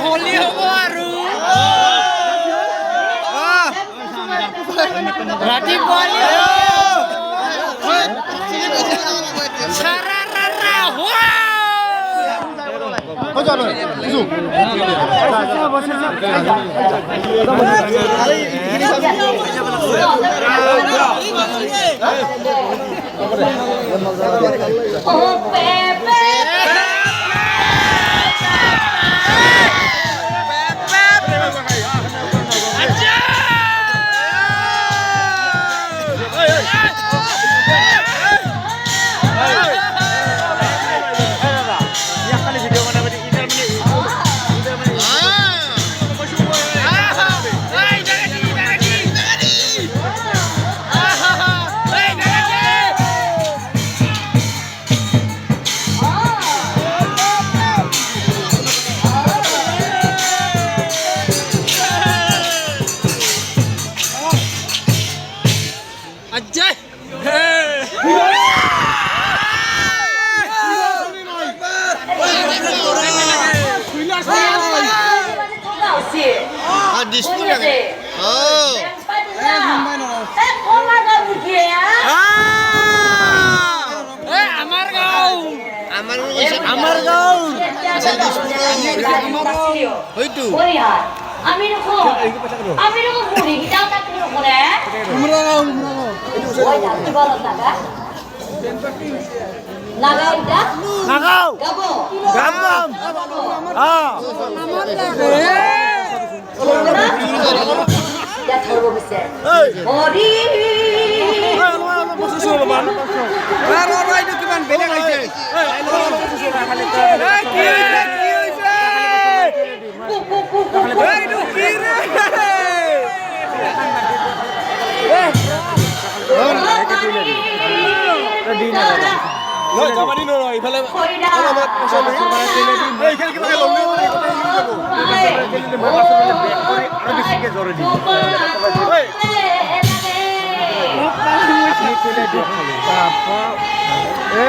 হোলি হব আৰু ৰাতি পোৱালি আমার গাঁও হয়তো আমি রকম পুরি গিটাও কাটতে রকম রে আমরা গাঁও ওই যাচ্ছি বড় টাকা নাগাও এটা নাগাও গাবো গাম হ্যাঁ যা ধরব বিছে হরি কিমান বেলেগ হৈছে যাবানি নহয় ইফালে এইখানে কিবা লম্বে আৰু বেছিকে জৰে দি